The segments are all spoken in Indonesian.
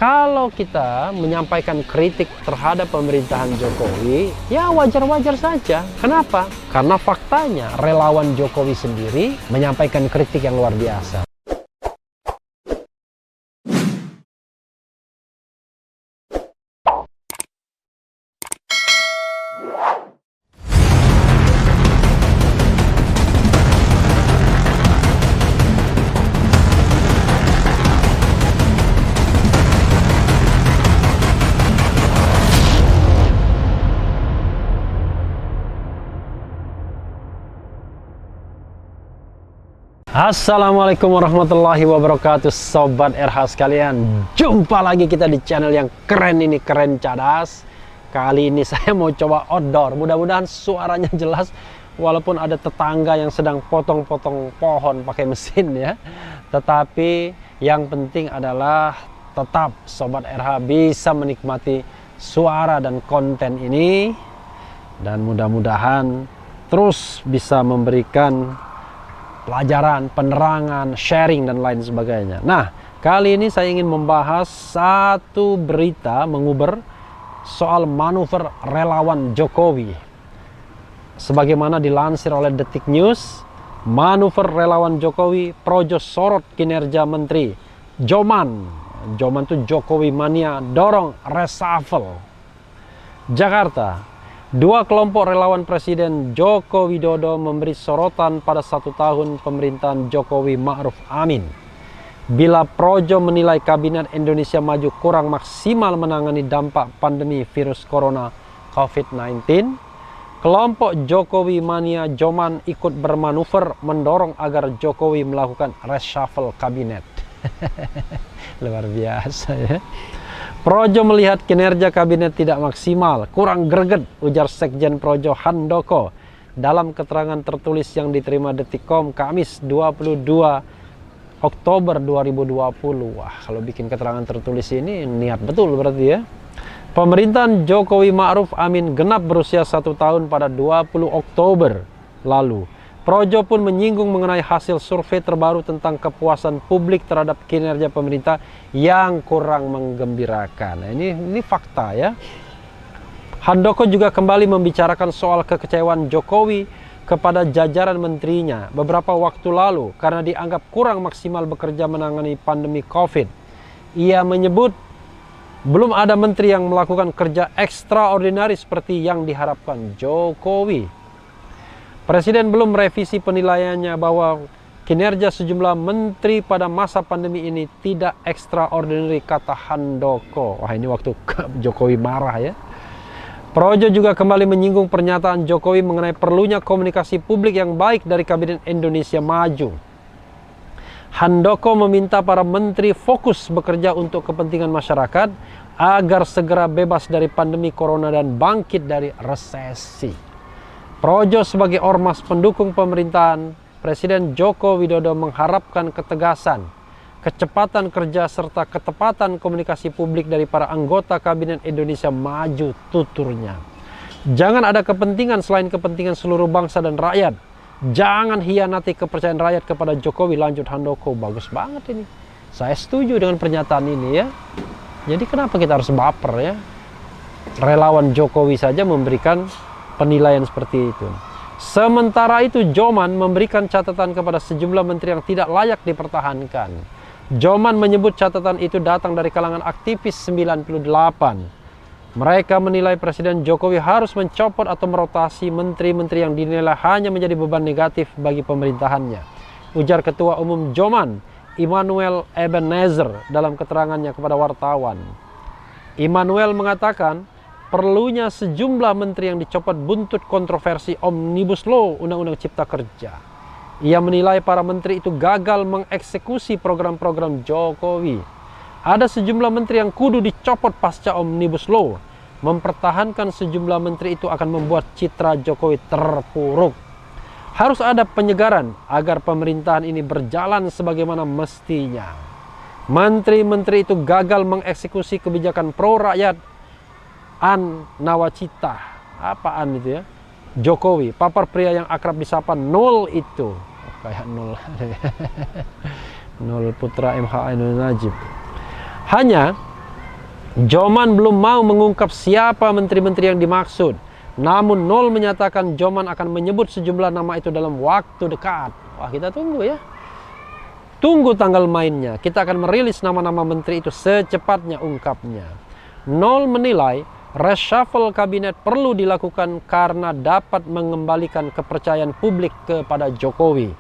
Kalau kita menyampaikan kritik terhadap pemerintahan Jokowi, ya wajar-wajar saja. Kenapa? Karena faktanya relawan Jokowi sendiri menyampaikan kritik yang luar biasa. Assalamualaikum warahmatullahi wabarakatuh, Sobat RH sekalian. Jumpa lagi kita di channel yang keren ini, Keren Cadas. Kali ini saya mau coba outdoor. Mudah-mudahan suaranya jelas, walaupun ada tetangga yang sedang potong-potong pohon pakai mesin ya. Tetapi yang penting adalah tetap Sobat RH bisa menikmati suara dan konten ini. Dan mudah-mudahan terus bisa memberikan pelajaran, penerangan, sharing, dan lain sebagainya. Nah, kali ini saya ingin membahas satu berita menguber soal manuver relawan Jokowi. Sebagaimana dilansir oleh Detik News, manuver relawan Jokowi projo sorot kinerja Menteri. Joman itu Jokowi mania dorong reshuffle. Jakarta. Dua kelompok relawan Presiden Joko Widodo memberi sorotan pada 1 tahun pemerintahan Jokowi Ma'ruf Amin. Bila Projo menilai Kabinet Indonesia Maju kurang maksimal menangani dampak pandemi virus corona COVID-19, kelompok Jokowi mania Joman ikut bermanuver mendorong agar Jokowi melakukan reshuffle kabinet. Luar biasa ya. Projo melihat kinerja kabinet tidak maksimal, kurang greget, ujar Sekjen Projo Handoko dalam keterangan tertulis yang diterima Detikcom Kamis 22 Oktober 2020. Wah, kalau bikin keterangan tertulis ini niat betul berarti ya. Pemerintahan Jokowi Ma'ruf Amin genap berusia 1 tahun pada 20 Oktober lalu. Projo pun menyinggung mengenai hasil survei terbaru tentang kepuasan publik terhadap kinerja pemerintah yang kurang menggembirakan. Nah, ini fakta ya. Handoko juga kembali membicarakan soal kekecewaan Jokowi kepada jajaran menterinya beberapa waktu lalu karena dianggap kurang maksimal bekerja menangani pandemi COVID. Ia menyebut belum ada menteri yang melakukan kerja ekstraordinari seperti yang diharapkan Jokowi. Presiden belum merevisi penilaiannya bahwa kinerja sejumlah menteri pada masa pandemi ini tidak extraordinary, kata Handoko. Wah, ini waktu Jokowi marah ya. Projo juga kembali menyinggung pernyataan Jokowi mengenai perlunya komunikasi publik yang baik dari Kabinet Indonesia Maju. Handoko meminta para menteri fokus bekerja untuk kepentingan masyarakat agar segera bebas dari pandemi corona dan bangkit dari resesi. Projo sebagai ormas pendukung pemerintahan Presiden Joko Widodo mengharapkan ketegasan, kecepatan kerja serta ketepatan komunikasi publik dari para anggota Kabinet Indonesia Maju, tuturnya. Jangan ada kepentingan selain kepentingan seluruh bangsa dan rakyat. Jangan hianati kepercayaan rakyat kepada Jokowi, lanjut Handoko. Bagus banget ini. Saya setuju dengan pernyataan ini ya. Jadi kenapa kita harus baper ya? Relawan Jokowi saja memberikan penilaian seperti itu. Sementara itu Joman memberikan catatan kepada sejumlah menteri yang tidak layak dipertahankan. Joman menyebut catatan itu datang dari kalangan aktivis 98. Mereka menilai Presiden Jokowi harus mencopot atau merotasi menteri-menteri yang dinilai hanya menjadi beban negatif bagi pemerintahannya. Ujar Ketua Umum Joman, Immanuel Ebenezer dalam keterangannya kepada wartawan. Immanuel mengatakan perlunya sejumlah menteri yang dicopot buntut kontroversi Omnibus Law Undang-Undang Cipta Kerja. Ia menilai para menteri itu gagal mengeksekusi program-program Jokowi. Ada sejumlah menteri yang kudu dicopot pasca Omnibus Law. Mempertahankan sejumlah menteri itu akan membuat citra Jokowi terpuruk. Harus ada penyegaran agar pemerintahan ini berjalan sebagaimana mestinya. Menteri-menteri itu gagal mengeksekusi kebijakan pro rakyat nawacita, apaan itu ya? Jokowi, papar pria yang akrab disapa Nol itu. Kayak Nol. Nol putra MH Ainul Najib. Hanya Joman belum mau mengungkap siapa menteri-menteri yang dimaksud. Namun Nol menyatakan Joman akan menyebut sejumlah nama itu dalam waktu dekat. Wah, kita tunggu ya. Tunggu tanggal mainnya. Kita akan merilis nama-nama menteri itu secepatnya, ungkapnya. Nol menilai reshuffle kabinet perlu dilakukan karena dapat mengembalikan kepercayaan publik kepada Jokowi.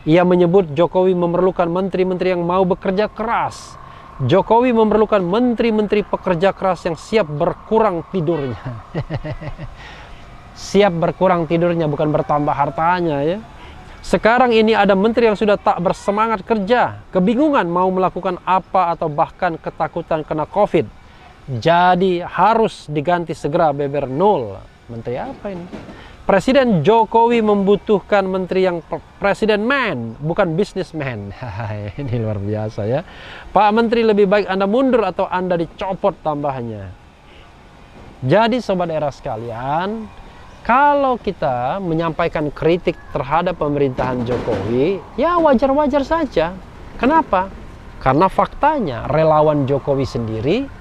Ia menyebut Jokowi memerlukan menteri-menteri yang mau bekerja keras. Jokowi memerlukan menteri-menteri pekerja keras yang siap berkurang tidurnya. Siap berkurang tidurnya, bukan bertambah hartanya ya. Sekarang ini ada menteri yang sudah tak bersemangat kerja, kebingungan mau melakukan apa atau bahkan ketakutan kena COVID. Jadi harus diganti segera, beber Nol. Menteri apa ini? Presiden Jokowi membutuhkan menteri yang presiden man, bukan businessman. Ini luar biasa ya. Pak Menteri, lebih baik Anda mundur atau Anda dicopot, tambahnya. Jadi sobat era sekalian, kalau kita menyampaikan kritik terhadap pemerintahan Jokowi, ya wajar-wajar saja. Kenapa? Karena faktanya relawan Jokowi sendiri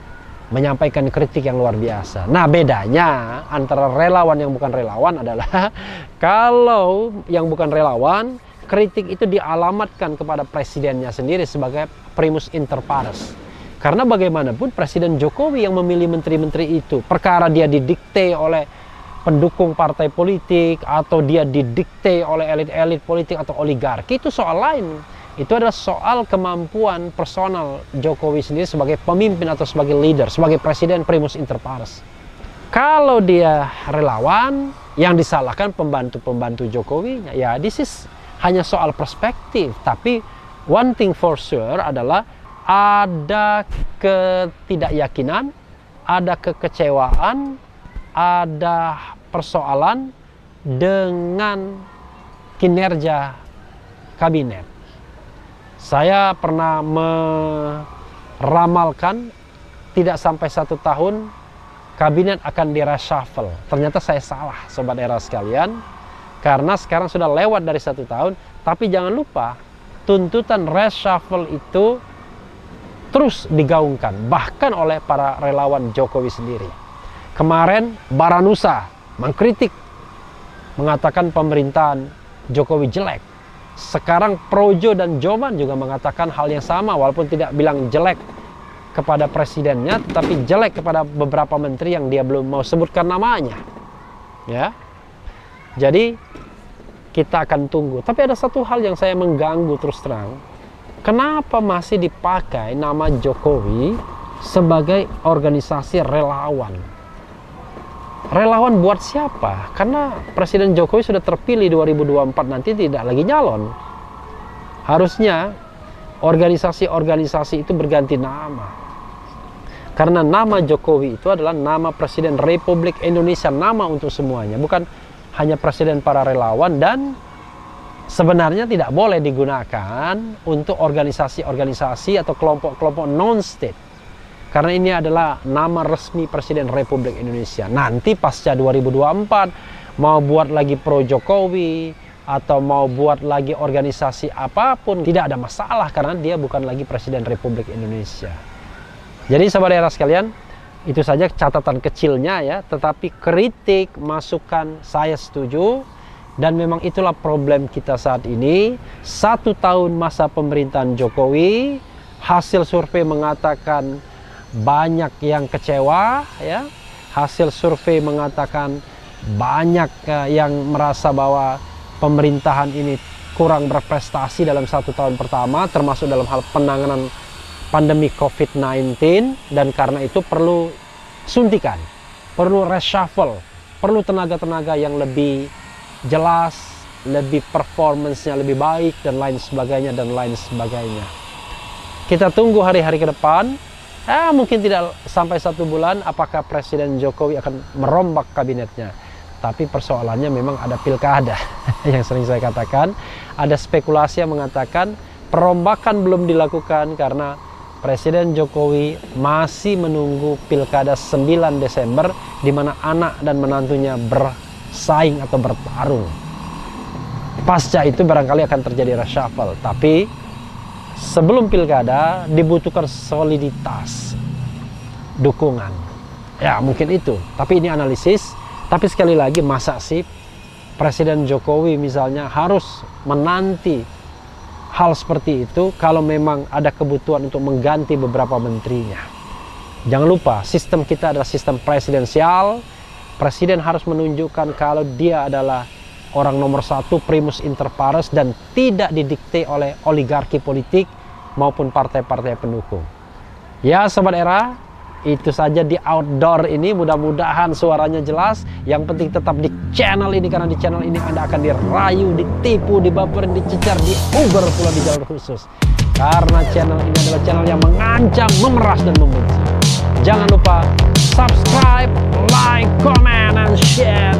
menyampaikan kritik yang luar biasa. Nah, bedanya antara relawan yang bukan relawan adalah kalau yang bukan relawan, kritik itu dialamatkan kepada presidennya sendiri sebagai primus inter pares. Karena bagaimanapun Presiden Jokowi yang memilih menteri-menteri itu. Perkara dia didikte oleh pendukung partai politik atau dia didikte oleh elit-elit politik atau oligarki, itu soal lain. Itu adalah soal kemampuan personal Jokowi sendiri sebagai pemimpin atau sebagai leader, sebagai presiden primus inter pares. Kalau dia relawan, yang disalahkan pembantu-pembantu Jokowi, ya this is hanya soal perspektif. Tapi one thing for sure adalah ada ketidakyakinan, ada kekecewaan, ada persoalan dengan kinerja kabinet. Saya pernah meramalkan tidak sampai 1 tahun kabinet akan di-reshuffle. Ternyata saya salah, sobat era sekalian. Karena sekarang sudah lewat dari 1 tahun. Tapi jangan lupa, tuntutan reshuffle itu terus digaungkan. Bahkan oleh para relawan Jokowi sendiri. Kemarin Baranusa mengkritik, mengatakan pemerintahan Jokowi jelek. Sekarang Projo dan Joman juga mengatakan hal yang sama, walaupun tidak bilang jelek kepada presidennya, tetapi jelek kepada beberapa menteri yang dia belum mau sebutkan namanya. Ya. Jadi kita akan tunggu. Tapi ada satu hal yang saya mengganggu terus terang. Kenapa masih dipakai nama Jokowi sebagai organisasi relawan? Relawan buat siapa? Karena Presiden Jokowi sudah terpilih 2024, nanti tidak lagi nyalon. Harusnya organisasi-organisasi itu berganti nama. Karena nama Jokowi itu adalah nama Presiden Republik Indonesia, nama untuk semuanya, bukan hanya presiden para relawan. Dan sebenarnya tidak boleh digunakan untuk organisasi-organisasi atau kelompok-kelompok non-state. Karena ini adalah nama resmi Presiden Republik Indonesia. Nanti pasca 2024 mau buat lagi pro Jokowi atau mau buat lagi organisasi apapun, tidak ada masalah karena dia bukan lagi Presiden Republik Indonesia. Jadi sahabat era sekalian, itu saja catatan kecilnya ya. Tetapi kritik, masukan saya setuju. Dan memang itulah problem kita saat ini. 1 tahun masa pemerintahan Jokowi, hasil survei mengatakan banyak yang kecewa ya. Hasil survei mengatakan banyak yang merasa bahwa pemerintahan ini kurang berprestasi dalam 1 tahun pertama, termasuk dalam hal penanganan pandemi COVID-19. Dan karena itu perlu suntikan, perlu reshuffle, perlu tenaga-tenaga yang lebih jelas, lebih performance-nya lebih baik, dan lain sebagainya, dan lain sebagainya. Kita tunggu hari-hari ke depan. Mungkin tidak sampai 1 bulan apakah Presiden Jokowi akan merombak kabinetnya. Tapi persoalannya memang ada pilkada. Yang sering saya katakan, ada spekulasi yang mengatakan perombakan belum dilakukan karena Presiden Jokowi masih menunggu pilkada 9 Desember di mana anak dan menantunya bersaing atau bertarung. Pasca itu barangkali akan terjadi reshuffle. Tapi sebelum pilkada dibutuhkan soliditas. dukungan. Ya mungkin itu, tapi ini analisis. Tapi sekali lagi, masa sih Presiden Jokowi misalnya harus menanti hal seperti itu kalau memang ada kebutuhan untuk mengganti beberapa menterinya. Jangan lupa, sistem kita adalah sistem presidensial. Presiden harus menunjukkan kalau dia adalah orang nomor satu, primus inter pares, dan tidak didikte oleh oligarki politik maupun partai-partai pendukung. Ya Sobat Era, itu saja di outdoor ini. Mudah-mudahan suaranya jelas. Yang penting tetap di channel ini, karena di channel ini Anda akan dirayu, ditipu, dibaperin, dicecar, diuber pula di jalur khusus. Karena channel ini adalah channel yang mengancam, memeras, dan membenci. Jangan lupa subscribe, like, comment, and share.